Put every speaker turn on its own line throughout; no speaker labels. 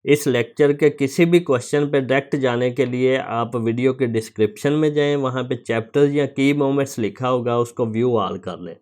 इस लेक्चर के किसी भी क्वेश्चन पे डायरेक्ट जाने के लिए आप वीडियो के डिस्क्रिप्शन में जाएं, वहाँ पे चैप्टर्स या की मोमेंट्स लिखा होगा, उसको व्यू ऑल कर लें।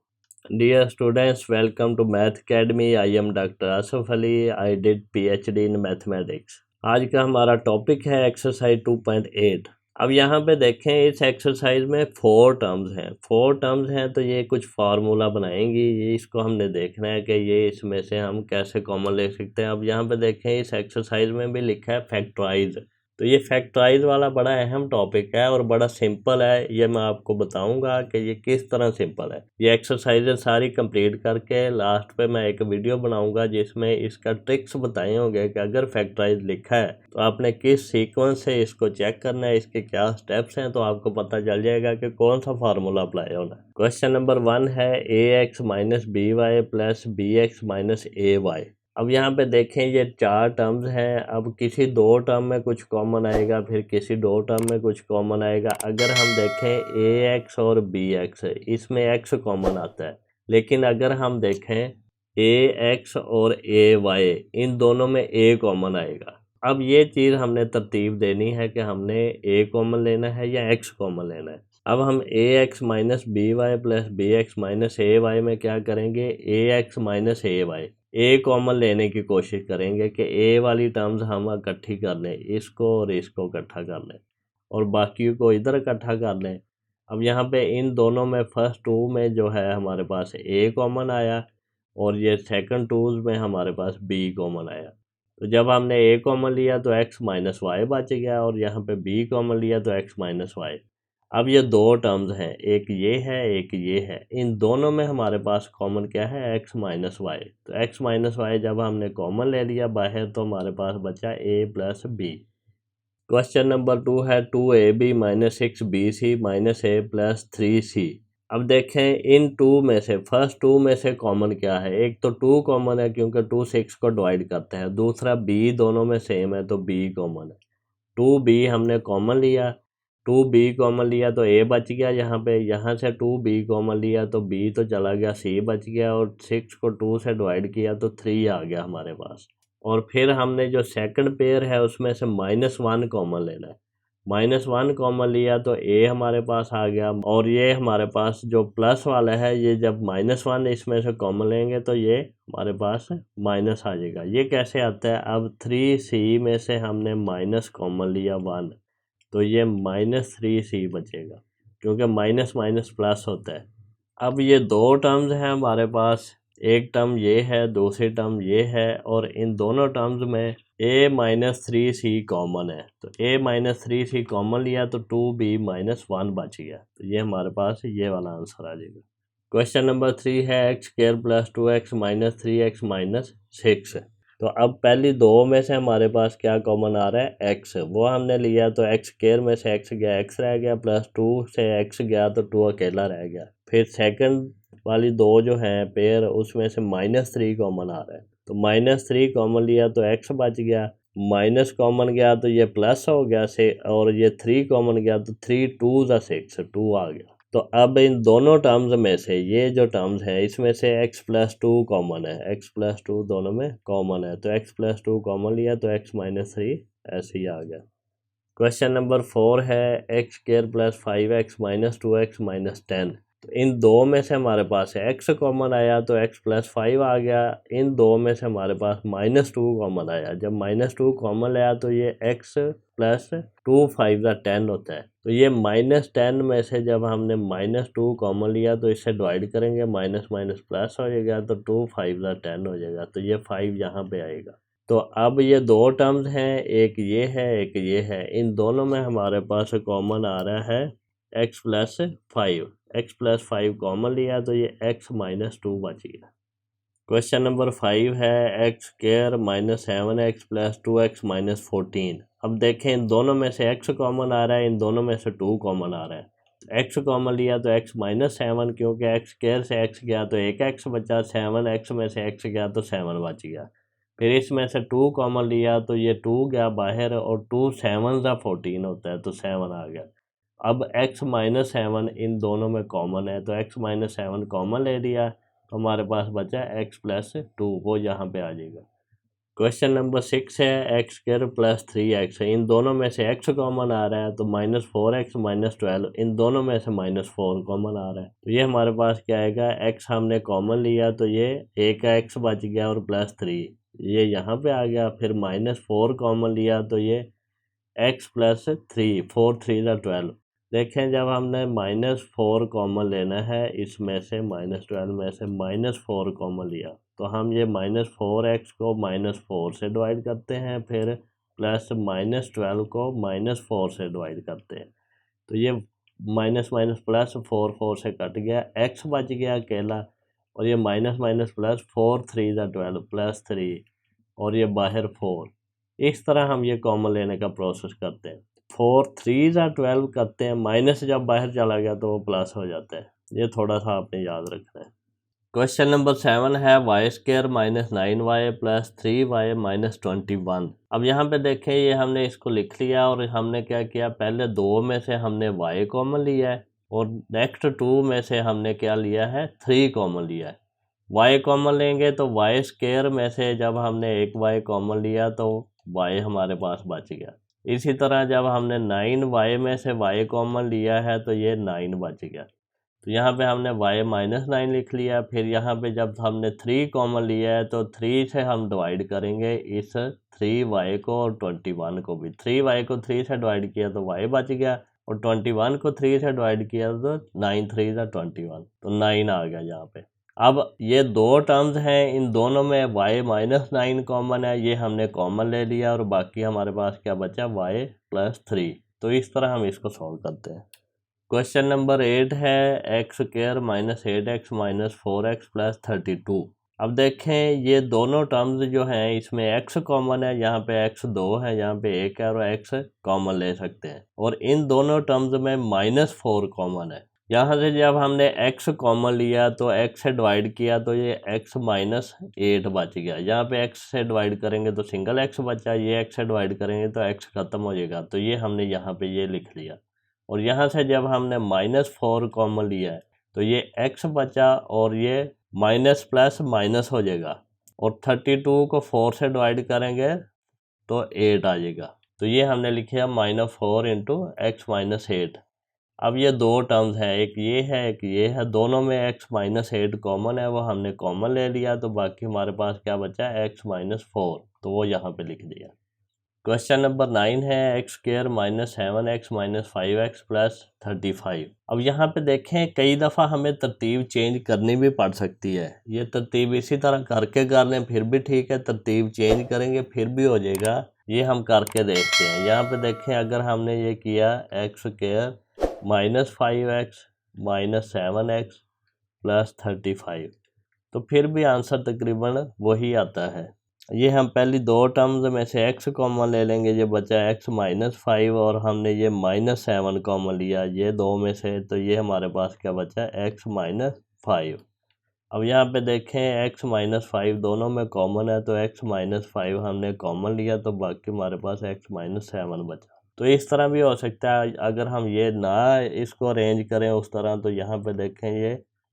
Dear students, welcome to math academy. I am doctor Asaf Ali. I did PhD in mathematics. आज का हमारा टॉपिक है एक्सरसाइज 2.8। अब यहाँ पे देखें, इस एक्सरसाइज में 4 टर्म्स हैं तो ये कुछ फार्मूला बनाएंगी। ये इसको हमने देखना है कि ये इसमें से हम कैसे कॉमन ले सकते हैं। अब यहाँ पे देखें, इस एक्सरसाइज में भी लिखा है फैक्टराइज। तो ये फैक्टराइज वाला बड़ा अहम टॉपिक है और बड़ा सिंपल है। ये मैं आपको बताऊंगा कि ये किस तरह सिंपल है। ये एक्सरसाइजेज सारी कंप्लीट करके लास्ट पे मैं एक वीडियो बनाऊंगा जिसमें इसका ट्रिक्स बताए होंगे कि अगर फैक्टराइज लिखा है तो आपने किस सीक्वेंस से इसको चेक करना है, इसके क्या स्टेप्स हैं, तो आपको पता चल जाएगा कि कौन सा फार्मूला अप्लाई होना है। क्वेश्चन नंबर 1 है ax minus B Y plus bx minus A Y. अब यहाँ पे देखें, ये 4 टर्म्स हैं। अब किसी 2 टर्म में कुछ कॉमन आएगा, फिर किसी 2 टर्म में कुछ कॉमन आएगा। अगर हम देखें ax और bx, इसमें x कॉमन आता है, लेकिन अगर हम देखें ax और ay, इन दोनों में a कॉमन आएगा। अब ये चीज़ हमने तरतीब देनी है कि हमने a कॉमन लेना है या x कॉमन लेना है। अब हम ax minus B Y plus bx minus A Y में क्या करेंगे, ax minus A Y A common लेने की कोशिश करेंगे कि ए वाली टर्म्स हम इकट्ठी कर लें, इसको और इसको इकट्ठा कर लें और बाकी को इधर इकट्ठा कर लें। अब यहाँ पे इन दोनों में फर्स्ट 2 में जो है हमारे पास ए कॉमन आया और ये सेकंड 2 में हमारे पास बी कॉमन आया। तो जब हमने ए कॉमन लिया तो एक्स माइनस वाई बच गया और यहाँ पे बी कॉमन लिया तो एक्स माइनस वाई। अब ये 2 टर्म्स हैं, एक ये है एक ये है। इन दोनों में हमारे पास कॉमन क्या है, एक्स माइनस वाई। तो एक्स माइनस वाई जब हमने कॉमन ले लिया बाहर तो हमारे पास बचा a plus B. Question number 2 है 2ab minus 6bc minus a plus 3c। अब देखें, इन 2 में से फर्स्ट 2 में से कॉमन क्या है। एक तो 2 कॉमन है क्योंकि 2 6 को डिवाइड करता है। दूसरा b दोनों में सेम है तो b कॉमन है। 2b हमने कॉमन लिया, 2b कॉमन लिया तो a बच गया यहाँ पे। यहाँ से 2b कॉमन लिया तो b तो चला गया, c बच गया और 6 को 2 से डिवाइड किया तो 3 आ गया हमारे पास। और फिर हमने जो सेकंड पेयर है उसमें से -1 कॉमन लेना है। -1 कॉमन लिया तो a हमारे पास आ गया और ये हमारे पास जो प्लस वाला है, ये जब -1 इसमें से कॉमन लेंगे तो ये हमारे पास माइनस आ जाएगा। ये कैसे आता है, अब 3c में से हमने माइनस कॉमन लिया 1 तो ये -3c बचेगा क्योंकि माइनस माइनस प्लस होता है। अब ये 2 टर्म्स हैं हमारे पास, एक टर्म ये है दूसरी टर्म ये है और इन दोनों टर्म्स में a माइनस 3c कॉमन है। तो a माइनस 3c कॉमन लिया तो 2b माइनस 1 बच गया। तो ये हमारे पास ये वाला आंसर आ जाएगा। क्वेश्चन नंबर 3 है x square plus 2x minus 3x minus 6। तो अब पहली 2 में से हमारे पास क्या कॉमन आ रहा है, x। वो हमने लिया तो एक्स स्क्वायर में से x गया, x रह गया, प्लस 2 से x गया तो 2 अकेला रह गया। फिर सेकंड वाली 2 जो हैं पेयर, उसमें से -3 कॉमन आ रहा है तो -3 कॉमन लिया तो x बच गया, माइनस कॉमन गया तो ये प्लस हो गया से, और ये 3 कॉमन गया तो 3 2 6 2 आ गया। तो अब इन दोनों टर्म्स में से ये जो टर्म्स है इसमें से x प्लस 2 कॉमन है, x प्लस 2 दोनों में कॉमन है तो x प्लस 2 कॉमन लिया तो x माइनस 3 ऐसे ही आ गया। क्वेश्चन नंबर 4 है x square plus 5x minus 2x minus 10। तो इन 2 में से हमारे पास है x कॉमन आया तो x प्लस 5 आ गया। इन 2 में से हमारे पास -2 कॉमन आया, जब -2 कॉमन आया तो ये x प्लस 2 5 का 10 होता है। तो ये -10 में से जब हमने -2 कॉमन लिया तो इससे डिवाइड करेंगे, माइनस माइनस प्लस हो जाएगा तो 2 5 का 10 हो जाएगा। तो ये 5 यहाँ पे आएगा। तो अब ये 2 टर्म्स हैं, एक ये है एक ये है। इन दोनों में हमारे पास कॉमन आ रहा है x plus 5। x plus 5 common लिया तो ये x माइनस 2 बच गया। क्वेश्चन नंबर 5 है x square minus 7x plus 2x minus 14। अब देखें, इन दोनों में से x कॉमन आ रहा है, इन दोनों में से 2 कॉमन आ रहा है। x कॉमन लिया तो x माइनस 7, क्योंकि x स्क्वायर से x गया तो एक x बचा, 7x में से x गया तो 7 बच गया। फिर इसमें से 2 कॉमन लिया तो ये 2 गया बाहर और 2 7 का 14 होता है तो 7 आ गया। अब x माइनस 7 इन दोनों में कॉमन है तो x माइनस 7 कॉमन ले लिया तो हमारे पास बचा x प्लस 2, वो यहाँ पे आ जाएगा। क्वेश्चन नंबर 6 है एक्स स्क्वायर प्लस 3x है, इन दोनों में से x कॉमन आ रहा है तो -4x -12, इन दोनों में से -4 कॉमन आ रहा है तो ये हमारे पास क्या आएगा, x हमने कॉमन लिया तो ये एक x बच गया और +3 ये यहाँ पे आ गया, फिर -4 कॉमन लिया तो ये x +3 4 3 12। देखें जब हमने -4 कॉमन लेना है इसमें से -12 में से -4 कॉमन लिया तो हम ये -4x को -4 से डिवाइड करते हैं, फिर प्लस -12 को -4 से डिवाइड करते हैं तो ये माइनस माइनस प्लस 4 4 से कट गया, x बच गया अकेला और ये माइनस माइनस प्लस 4 3 12 +3 और ये बाहर 4। इस तरह हम ये कॉमन लेने का प्रोसेस करते हैं। 4 3 12 करते हैं, माइनस जब बाहर चला गया तो वो प्लस हो जाता है, ये थोड़ा सा आपने याद रखना है। क्वेश्चन नंबर 7 है वाई स्क्र -9y + 3y -21। अब यहाँ पे देखें ये हमने इसको लिख लिया और हमने क्या किया, पहले 2 में से हमने y कॉमन लिया है और नेक्स्ट 2 में से हमने क्या लिया है, 3 कॉमन लिया है। y कॉमन लेंगे तो वाई स्क्र में से जब हमने एक y कॉमन लिया तो y हमारे पास बच गया। इसी तरह जब हमने 9y में से y कॉमन लिया है तो ये 9 बच गया, तो यहाँ पे हमने y -9 लिख लिया। फिर यहाँ पे जब हमने 3 कॉमन लिया है तो 3 से हम डिवाइड करेंगे इस 3y को और 21 को भी। 3y को 3 से डिवाइड किया तो y बच गया और 21 को 3 से डिवाइड किया तो 9 3 21, तो 9 आ गया यहाँ पे। अब ये दो टर्म्स हैं, इन दोनों में y -9 कॉमन है, ये हमने कॉमन ले लिया और बाकी हमारे पास क्या बचा, y +3। तो इस तरह हम इसको सॉल्व करते हैं। क्वेश्चन नंबर 8 है एक्स स्क्र -8x -4x + 32। अब देखें ये दोनों टर्म्स जो हैं इसमें x कॉमन है, यहाँ पे x 2 है, यहाँ पे 1 है और x कॉमन ले सकते हैं, और इन दोनों टर्म्स में -4 कॉमन है। यहाँ से जब हमने x कॉमन लिया तो x से डिवाइड किया तो ये x -8 बच गया। यहाँ पे x से डिवाइड करेंगे तो सिंगल x बचा, ये x से डिवाइड करेंगे तो x खत्म हो जाएगा, तो ये हमने यहाँ पे ये लिख लिया। और यहाँ से जब हमने -4 कॉमन लिया है तो ये x बचा और ये माइनस प्लस माइनस हो जाएगा, और 32 को 4 से डिवाइड करेंगे तो 8 आ जाएगा, तो ये हमने लिखा -4 × x -8। अब ये दो टर्म्स हैं, एक ये है एक ये है, दोनों में x -8 कॉमन है, वो हमने कॉमन ले लिया, तो बाकी हमारे पास क्या बचा, x -4, तो वो यहाँ पे लिख दिया। क्वेश्चन नंबर 9 है एक्स स्क्र -7x -5x + 35। अब यहाँ पे देखें कई दफ़ा हमें तरतीब चेंज करनी भी पड़ सकती है, ये तरतीब इसी तरह करके कर लें फिर भी ठीक है, तरतीब चेंज करेंगे फिर भी हो जाएगा, ये हम करके देखते हैं। यहाँ पे देखें अगर हमने ये किया एक्स स्क्र -5x -7x + 35, तो फिर भी आंसर तकरीबन वही आता है। ये हम पहली दो टर्म्स में से x कॉमन ले लेंगे, ये बचा x -5 और हमने ये -7 कॉमन लिया ये दो में से, तो ये हमारे पास क्या बचा, x -5। अब यहाँ पे देखें x -5 दोनों में कॉमन है, तो x -5 हमने कॉमन लिया तो बाकी हमारे पास x -7 बचा। तो इस तरह भी हो सकता है, अगर हम ये ना इसको अरेंज करें उस तरह, तो यहाँ पे देखें ये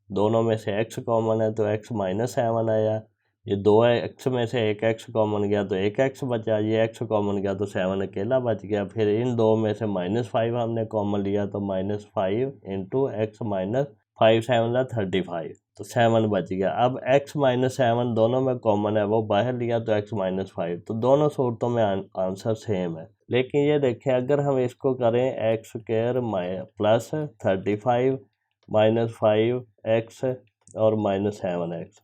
दोनों में से x कॉमन है तो x -7 आया, ये दो x में से एक x कॉमन गया तो एक x बचा, ये x कॉमन गया तो 7 अकेला बच गया। फिर इन दो में से -5 हमने कॉमन लिया तो -5 × x -5 7 35, तो 7 बच गया। अब x -7 दोनों में कॉमन है, वो बाहर लिया तो x -5, तो दोनों सूरतों में आंसर सेम है। लेकिन ये देखें अगर हम इसको करें एक्स स्क्र +35 -5x और -7x,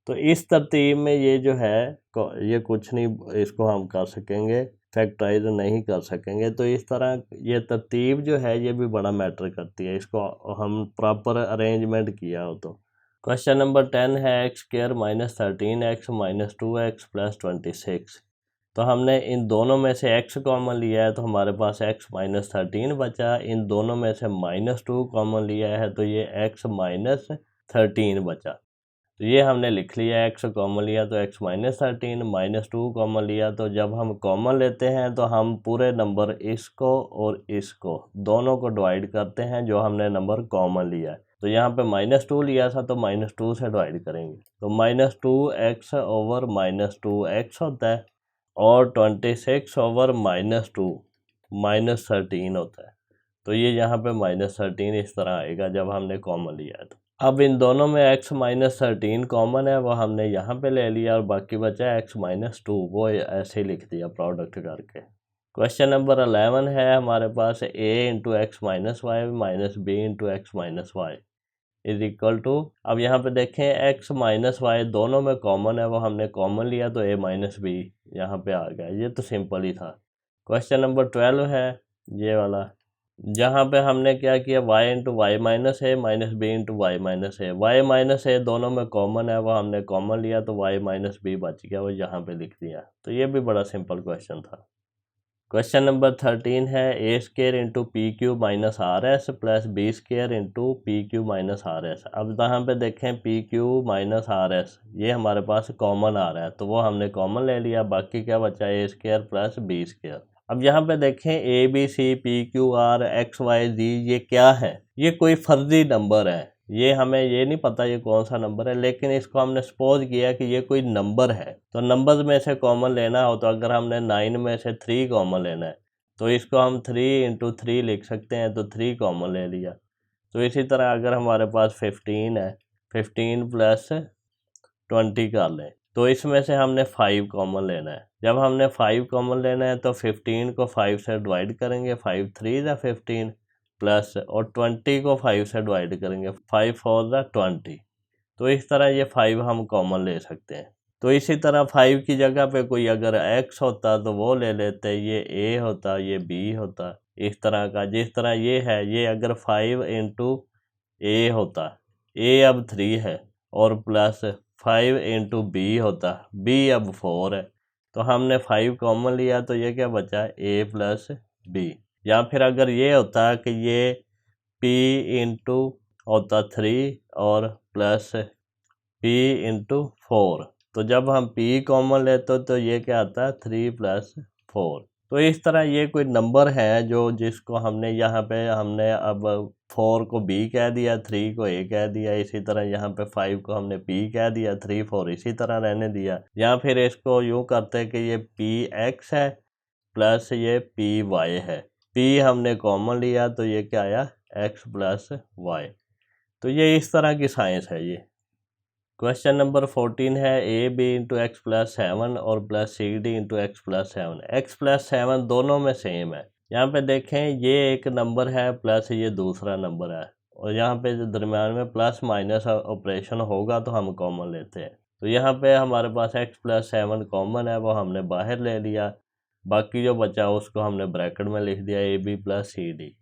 तो इस तरतीब में ये जो है ये कुछ नहीं, इसको हम कर सकेंगे, फैक्टराइज नहीं कर सकेंगे। तो इस तरह ये तरतीब जो है ये भी बड़ा मैटर करती है, इसको हम प्रॉपर अरेंजमेंट किया हो तो। क्वेश्चन नंबर 10 है एक्स स्क्र -13x -2x + 26। तो हमने इन दोनों में से x कॉमन लिया है तो हमारे पास x -13 बचा, इन दोनों में से -2 कॉमन लिया है तो ये x -13 बचा, तो ये हमने लिख लिया। x कॉमन लिया तो x -13, -2 कॉमन लिया, तो जब हम कॉमन लेते हैं तो हम पूरे नंबर इसको और इसको दोनों को डिवाइड करते हैं जो हमने नंबर कॉमन लिया है, तो यहाँ पे -2 लिया था तो -2 से डिवाइड करेंगे, तो -2x ओवर -2x होता है, और 26 ओवर -2 -13 होता है। तो ये यहाँ पे -13 इस तरह आएगा जब हमने कॉमन लिया है। तो अब इन दोनों में x -13 कॉमन है, वो हमने यहाँ पे ले लिया, और बाकी बचा x -2, वो ऐसे ही लिख दिया प्रोडक्ट करके। क्वेश्चन नंबर 11 है हमारे पास, a into X minus Y minus B into X minus Y is equal to, अब यहाँ पे देखें x माइनस वाई दोनों में कॉमन है, वो हमने कॉमन लिया तो a माइनस बी यहाँ पे आ गया। ये तो सिंपल ही था। क्वेश्चन नंबर 12 है ये वाला, जहाँ पे हमने क्या किया, y into Y minus A minus B into Y minus A, Y minus A दोनों में कॉमन है, वो हमने कॉमन लिया तो y माइनस बी बच गया, वो यहाँ पे लिख दिया। तो ये भी बड़ा सिंपल क्वेश्चन था। क्वेश्चन नंबर 13 है, A square into P Q minus R S plus B square into P Q minus R S. अब यहाँ पे देखें P Q minus R S ये हमारे पास कॉमन आ रहा है, तो वो हमने कॉमन ले लिया, बाकी क्या बचा, A square plus B square. अब यहाँ पे देखें A B C P Q R X Y Z ये क्या है, ये कोई फर्जी नंबर है, ये हमें ये नहीं पता ये कौन सा नंबर है, लेकिन इसको हमने सपोज किया कि ये कोई नंबर है। तो नंबर्स में से कॉमन लेना हो तो अगर हमने 9 में से 3 कॉमन लेना है तो इसको हम 3 इंटू 3 लिख सकते हैं, तो 3 कॉमन ले लिया। तो इसी तरह अगर हमारे पास 15 है, 15 प्लस 20 कर लें, तो इसमें से हमने 5 कॉमन लेना है। जब हमने 5 कॉमन लेना है तो 15 को 5 से डिवाइड करेंगे, 5 3 ज़ा 15 प्लस, और 20 को 5 से डिवाइड करेंगे, 5 4 ज़ा 20। तो इस तरह ये 5 हम कॉमन ले सकते हैं। तो इसी तरह 5 की जगह पे कोई अगर x होता तो वो ले लेते, ये a होता, ये b होता, इस तरह का। जिस तरह ये है, ये अगर 5 इंटू a होता, a अब 3 है, और प्लस 5 इंटू b होता, b अब 4 है, तो हमने 5 कॉमन लिया तो ये क्या बचा, a प्लस b। या फिर अगर ये होता कि ये p इंटू होता 3 और प्लस p इंटू 4, तो जब हम p कॉमन लेते तो ये क्या आता है, 3 प्लस 4। तो इस तरह ये कोई नंबर है जो जिसको हमने यहाँ पे हमने अब 4 को b कह दिया, 3 को a कह दिया, इसी तरह यहाँ पे 5 को हमने p कह दिया, 3 4 इसी तरह रहने दिया। या फिर इसको यूँ करते कि ये px है प्लस ये py है, p हमने कॉमन लिया तो ये क्या आया, x प्लस y। तो ये इस तरह की साइंस है ये। क्वेश्चन नंबर 14 है, A B into X plus 7 और plus C D into X plus 7। X plus 7 दोनों में सेम है। यहाँ पे देखें ये एक नंबर है प्लस ये दूसरा नंबर है, और यहाँ पे जो दरम्यान में प्लस माइनस ऑपरेशन होगा तो हम कॉमन लेते हैं। तो यहाँ पे हमारे पास एक्स प्लस 7 कॉमन है, वो हमने बाहर ले लिया, बाकी जो बचा उसको हमने ब्रैकेट में लिख दिया, A B plus C D.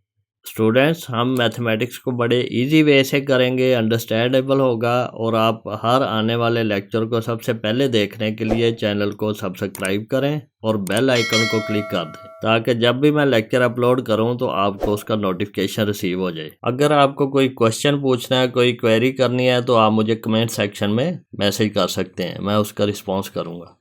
Students, हम मैथमेटिक्स को बड़े इजी वे से करेंगे, अंडरस्टैंडेबल होगा, और आप हर आने वाले लेक्चर को सबसे पहले देखने के लिए चैनल को सब्सक्राइब करें और बेल आइकन को क्लिक कर दें, ताकि जब भी मैं लेक्चर अपलोड करूं तो आपको उसका नोटिफिकेशन रिसीव हो जाए। अगर आपको कोई क्वेश्चन पूछना है, कोई क्वेरी करनी है, तो आप मुझे कमेंट सेक्शन में मैसेज कर सकते हैं, मैं उसका रिस्पॉन्स करूँगा।